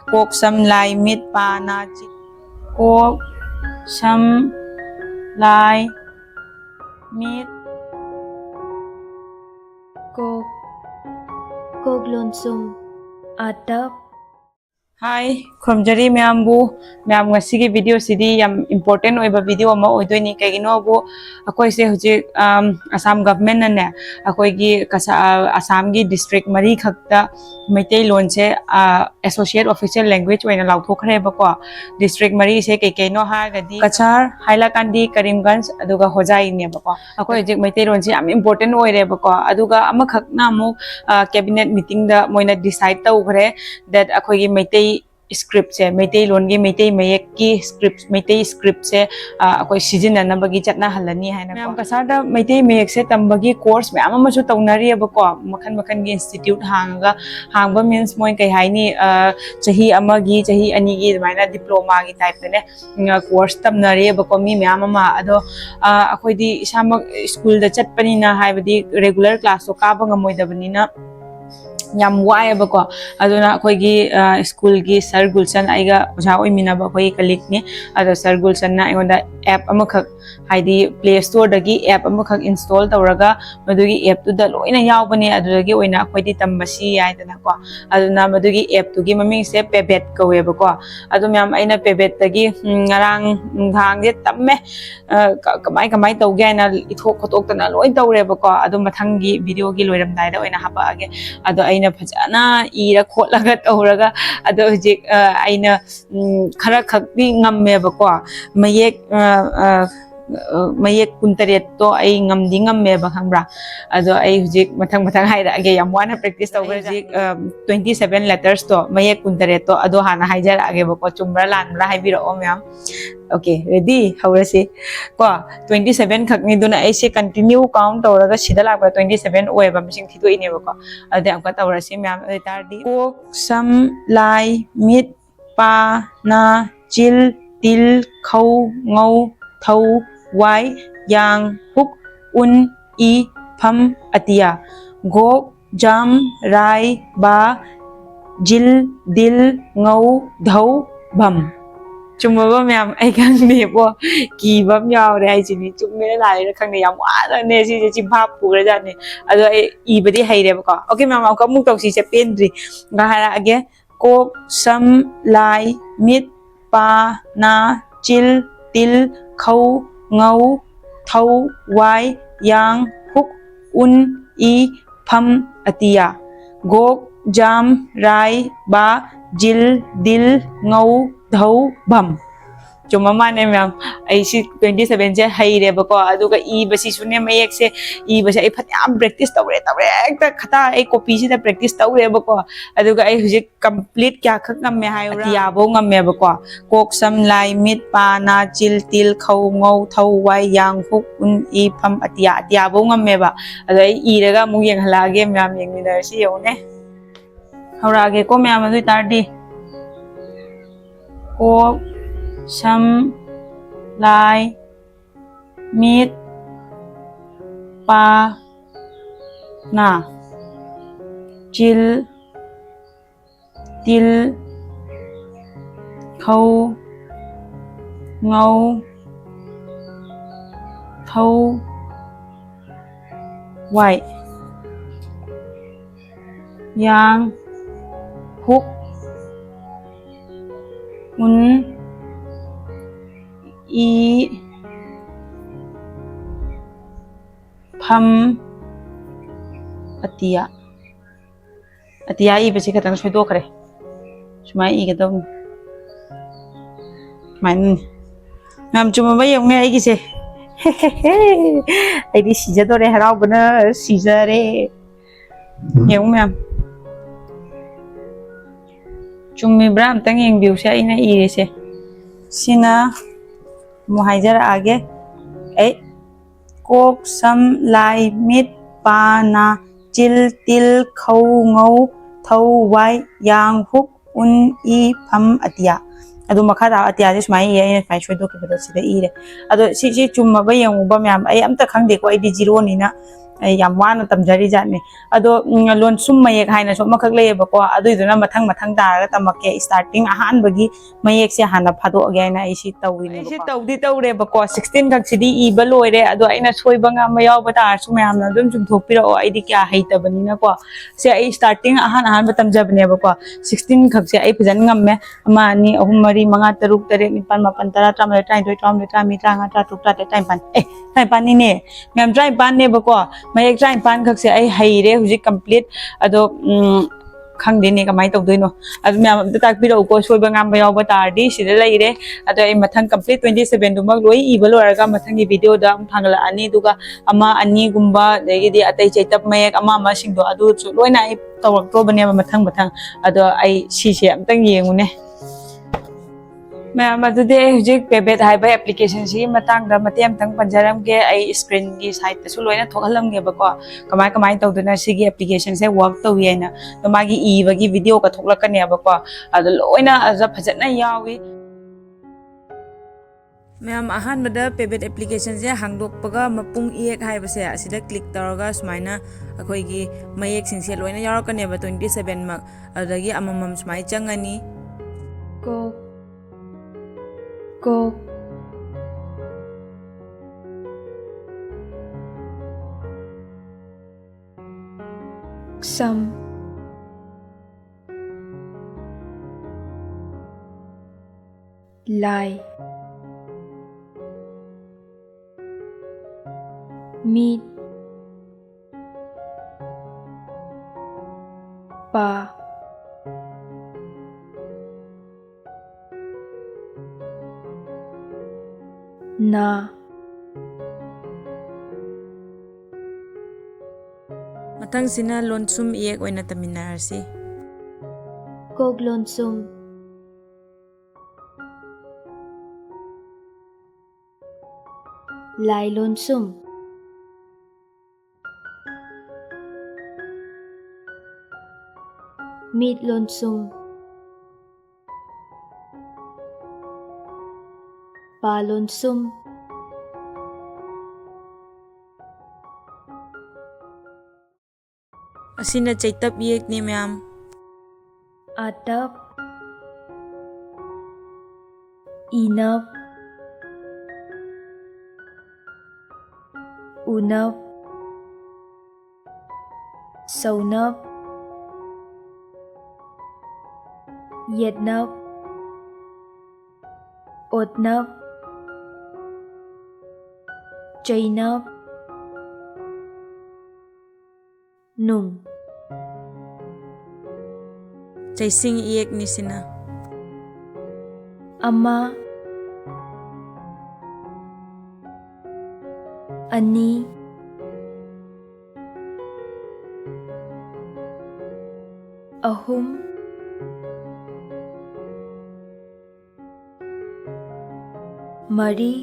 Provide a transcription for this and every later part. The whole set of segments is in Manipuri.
โกกซ้ำลายมิดปานาจิโกกซ้ำลายมิดKok Kok lonsum adab Hi, Khomjari Myambu, Myam Ngasigi video sidi yam important oiba video ama oidoi kaigino bu akoi se huje Assam government na akoi gi kasa Assam gi district mari khakta Meitei lon se associate official language oina lauthokre ba ko district mari se kaino ha gadi Kachar, Hailakandi, Karimganj aduga Hojai ne ba ko akoi je Meitei lon se am important oire ba ko aduga ama khakna mu cabinet meeting da moina decide tawgre that akoi gi Meitei script se Meitei lon gi Meitei mayek ki script Meitei script se akoi sijina na bagi chatna halani haina ko kasar da Meitei mayek se tambagi course me ama machu taunari ba ko makhan gi institute hangba means moi kai haini chahi amagi chahi ani gi maina diploma gi type ne course tamnari ba ko mi myam ma ado akoi di isamak school da chatpani na haibadi regular class to ka ba ngamoi da bani na yam wai ba ko aduna khoi gi school gi Sir Gulshan aiga oja oimina ba khoi colleague ni ada Sir Gulshan na ingonda app amakak haidi Play Store dagi app amakak install tawraga madugi app tu da loina yaw bani adudagi oina khoi di tambasi ai dana ko aduna madugi app tu gi maming se Pebet ko we ba ko adu myam aina Pebet dagi ngarang thang je tamme kamai tawge na ithok khotok tana loin tawre ba ko adu mathang gi video gi loiram dai da oina hapa age adu aina phajana ira khotlaga tawraga adu hojik aina khara khakbi ngamme ba ko mayek kuntaret to ai ngamdi ngamme ba khangbra ado ai hujik mathang haira age yam wana practice tawre hujik 27 letters to mayek kuntaret to ado hana haijara age ba ko chumbra lanbra haibira o myam okay ready haurasi ko 27 khakni duna ai se continue count tawraga sida lakba 27 oeba mising thido ine ba ko ade amka tawrasi myam tardi kok sam lai mit pa na chil til khau ngau thau wai yang huk un i pham atia gok jam rai ba jil dil ngau dhau bam chuma ba myam ai kang ne bo ki bam yaw re ai chini chum me lai ra khang ne yam wa da ne si chi bha pu ra ja ne ado ai I badi hai re ba ko okay myam ka muk tok si se pendri ga hara age kok sam lai mit pa na chil til khau ngau thau wai yang huk un i pham atia gok jam rai ba jil dil ngau dhau bam chuma mane myam ai si 27 je hai re ba ko aduga I basi sune mayek se I basi ai phatyam practice tawre ekta khata ai copy si da practice tawre ba ko aduga ai hujik complete kya khak ngam me hai tia bo ngam me ba ko kok sam lai mit pa na chil til khau ngau thau wai yang huk un I pham atia bo ngam me ba ado ai I raga mu yeng hala ge myam yeng ni da si yo ne haura ge ko myam adu tardi kok sam lai mit pa na chil til khau ngau thau wai yang huk un I pham atia I basi khatang soi do kare sumai I gadam man nam chuma ba yong ai gi se ai di sija do re harau bana sija re yong mam chumi bram tang yeng biu sa ina I re se sina muhaijar age ai kok sam lai mit pa na chil til khau ngau thau wai yang huk un I pham atia adu makha da atia je smai ye fai shoi do ke bada sida I re adu si chumma ba yang ba myam ai amta khang de ko ai di zero ni na yam wana tamjari jatni ado lon sum mayek haina so makak leyebako aduiduna mathang mathang daraga tamake starting ahan bagi mayek se hana phado againa isi tawini isi tawdi tawre bako 16 kak sidi iba loire ado aina soiba nga mayaw bata su mayamna dum sum thopira o aidi kya haitabani na ko se ai starting ahan batam jabne bako 16 kak se ai phajan ngamme ama ani ahum mari manga taruk tare nipan mapan tara tram trai doi tram le tram mi tranga tra tuk tra time pan time pan ni ne ngam trai pan ne bako mayek trai pan khak se ai haire huji complete ado khang de ne kamai tau doi no adu myam ta tak pi ro ko soi ba ngam ba yaw ba tar di sida lai re ado ai mathang complete 27 du mak loi i ba lo ra mathang gi video da thangla ani duga ama ani gumba degi di atai chaitap mayek ama sing do adu chu loina ai tawak to bane mathang ado ai si se amtang yengune ma'am अदुदे हुजिक पेबेट हाइबा एप्लीकेशन सी मतंग दा मतेम तंग पंजरम के आई स्क्रीन की साइट तसु लोइना थोखलम गे बको कमाय कमाय तौदना सिगी एप्लीकेशन से वर्क तौयेना तो मागी ईबगी वीडियो का थोखलकने बको अद लोइना अज फजना यावी मैम अहान मदा पेबेट एप्लीकेशन से हांगदोकपगा मपुंग एक हाइबसे असिदा क्लिक तौरगा स्माइना अखोइगी मयेक सिंसे लोइना यारकने 27 मक अदगी अममम स्माइ चंगनी को को सम लाई मीट पा ना मतंग सिना लोनसुम एक ओइना तमिनारसी कोग लोनसुम लाई लोनसुम मीट लोनसुम पालोनसुम असिना चैतप येक ने मैम आतप इनप उनप सौनप येदनप ओतनप चैनप नुंग चैसिंग एक निसिना अम्मा अनि अहुम मरी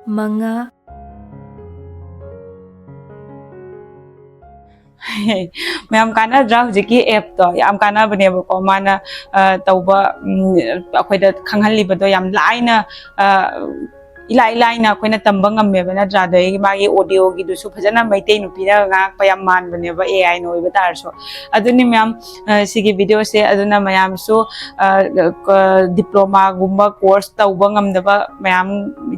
मंगा मैम काना ड्रा हुजिकी एप तो याम काना बने बको माना तौबा अखोइदा खंगहलिबदो याम लाइना इलाइना अखोइना तंबा ngam नत्रा दई मागी ऑडियो की दुसु फजना मैते नुपीना गाक पयाम मान बने बा एआई नो इबा तारसो अदुनि मैम सिगी वीडियो से अदुना मैम सो डिप्लोमा गुम्बा कोर्स तौबा ngam मैम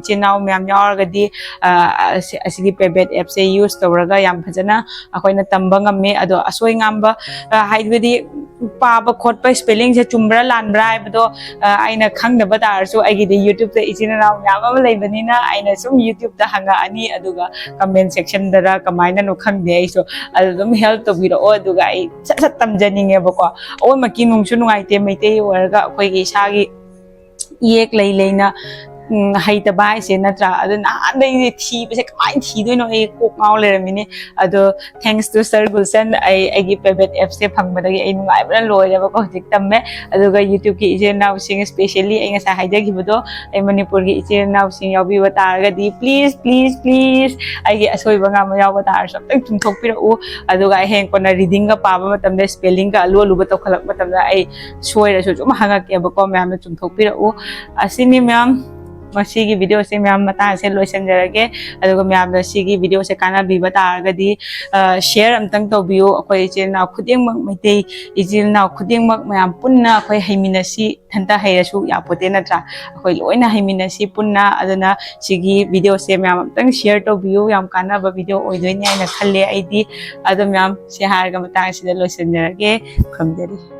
चिनाव मैम यारगदी असिगी पेबेट एप से यूज तौरगा याम फजना अखोइना तंबा ngame अदो असोय ngamba हाइबदी पाबा खोटपा स्पेलिंग से चुम्ब्रा लानब्रा हाइबदो आइना खंगदबा तारसो आइगी यूट्यूब से इचिना नाव याम अमा लेबनिना आइना सुम यूट्यूब दा हंगा अनि अदुगा कमेंट सेक्शन दरा कमाइना नो खंगदे आइसो अदुम हेल्प तोबिरो अदुगा आई सत सत तमजनिंगे बको ओ मकी नुंगसु नुंगाइते मैते ओरगा अखोइगी सागी एक लई लेना हाइता बाय से नत्रा अद नान दे थी बसे कमाइ थी दोइनो ए कोक माउ लेरमिने अदो thanks to sir Gulshan AI पेबेट एप से फंगबदगी ए नुंगाइ बन लोयरेबा को जिक तम्मे अदुगा यूट्यूब की इजे नाउ सिंग स्पेशली ए ngasa हाइजागिबदो ए मणिपुर की इजे नाउ सिंग याबि बतारगदी प्लीज प्लीज प्लीज आई असोइबा ngam याव तार सब तक चुंथोकपिरउ अदुगा हें कोना रीडिंग का पाबा मतमदे स्पेलिंग का अलो लुबा तोखलक मतमदा आई सोइरसु जुम हांगाकेबको मैम चुंथोकपिरउ असिनि मैम masiगी video se myam mata se loisanjarage aduga myam da sigi video se kana biba targadi share amtang to biu akoi chena khuding mak maitei ijil na khuding mak myam punna akoi haiminasi thanta hairasu yapote na tra akoi loina haiminasi punna aduna sigi video se myam amtang share to biu yam kana ba video oidoi nya na khalle aidi adu myam se harga mata se loisanjarage khamderi